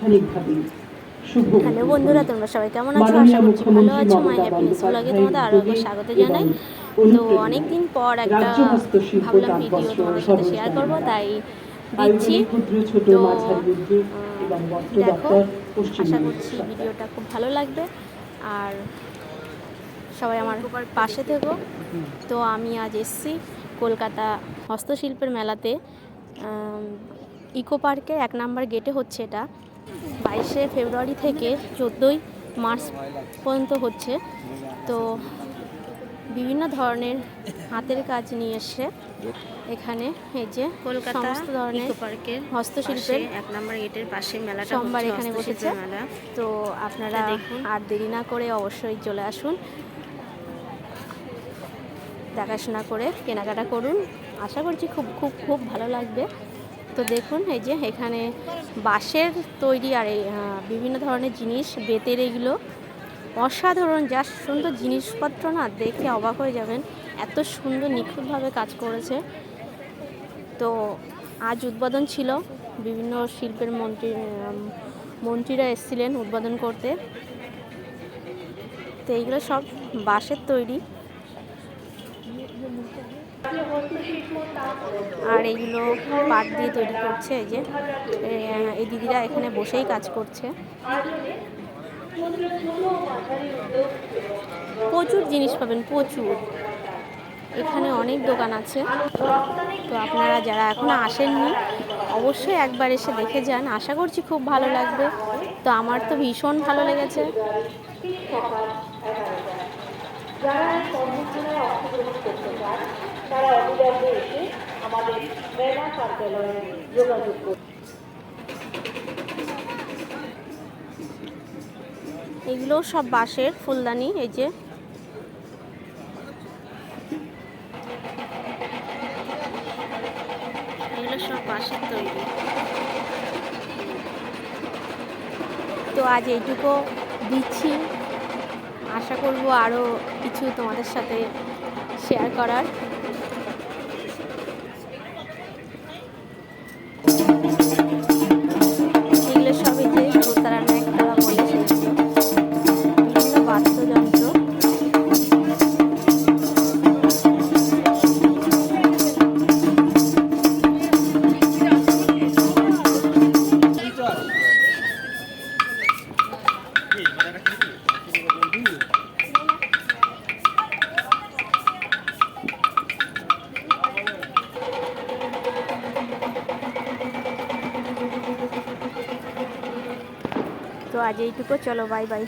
আনুষ্ঠানিকভাবে শুভ হ্যালো বন্ধুরা, তোমরা সবাই কেমন আছো? আশা করছি ভালো আছো। মাই হ্যাপিনেস ব্লগে তোমাদের আরও একবার স্বাগত জানাই। তো অনেক দিন পর একটা রাজ্য হস্তশিল্প ভাবলাম ভিডিও তাঁতবস্ত্র তোমাদের সাথে শেয়ার সরঞ্জাম করব, মেলা তাই দিচ্ছি। আয়োজনে ক্ষুদ্র ছোট তো মাঝারি উদ্যোগ এবং বস্ত্র দেখো, দপ্তর পশ্চিম আশা মেদিনীপুর করছি সরকার। ভিডিওটা খুব ভালো লাগবে আর সবাই আমার পাশে থেকো। তো আমি আজ এসেছি কলকাতা হস্তশিল্পের মেলাতে। ইকো পার্কের 1 নম্বর গেটে হচ্ছে এটা। 22শে ফেব্রুয়ারি থেকে 14ই মার্চ পর্যন্ত হচ্ছে। তো বিভিন্ন ধরনের হাতের কাজ নিয়ে এসছে এখানে। এই যে কলকাতা সমস্ত ধরনের ইকো পার্কের হস্তশিল্পের 1 নম্বর গেটের পাশে মেলাটা সোমবার হচ্ছে, এখানে বসেছে। হস্তশিল্পের মেলা। তো আপনারা দেখুন, আর দেরি না করে অবশ্যই চলে আসুন, দেখাশোনা করে কেনাকাটা করুন। আশা করছি খুব খুব খুব ভালো লাগবে। তো দেখুন, এই যে এখানে বাঁশের তৈরি আর বিভিন্ন ধরনের জিনিস, বেতের, এগুলো অসাধারণ, যা সুন্দর জিনিসপত্র না, দেখে অবাক হয়ে যাবেন। এত সুন্দর নিখুঁতভাবে কাজ করেছে। তো আজ উদ্বোধন ছিল, বিভিন্ন শিল্পের মন্ত্রীরা এসেছিলেন উদ্বোধন করতে। তো এইগুলো সব বাঁশের তৈরি, আর এইগুলো পাট দিয়ে তৈরি করছে। এই যে এই দিদিরা এখানে বসেই কাজ করছে। প্রচুর জিনিস পাবেন, প্রচুর। এখানে অনেক দোকান আছে। তো আপনারা যারা এখনো আসেননি অবশ্যই একবার এসে দেখে যান, আশা করছি খুব ভালো লাগবে। তো আমার তো ভীষণ ভালো লেগেছে। যারা এই কর্মশালায় অংশগ্রহণ করতে চান তারা অবিলম্বে এসে আমাদের মেলা কার্যালয়ে যোগাযোগ করুন। এগুলো সব বাঁশের ফুলদানি, এই যে এগুলো সব বাঁশের তৈরি। তো আজ এইটুকু দিচ্ছি, আশা করব আরও কিছু তোমাদের সাথে শেয়ার করার। এগুলো সব এই যে দোতারা একতলা বলে, সেগুলো বিভিন্ন বাদ্যযন্ত্র। তো আজ এইটুকু, চলো বাই বাই।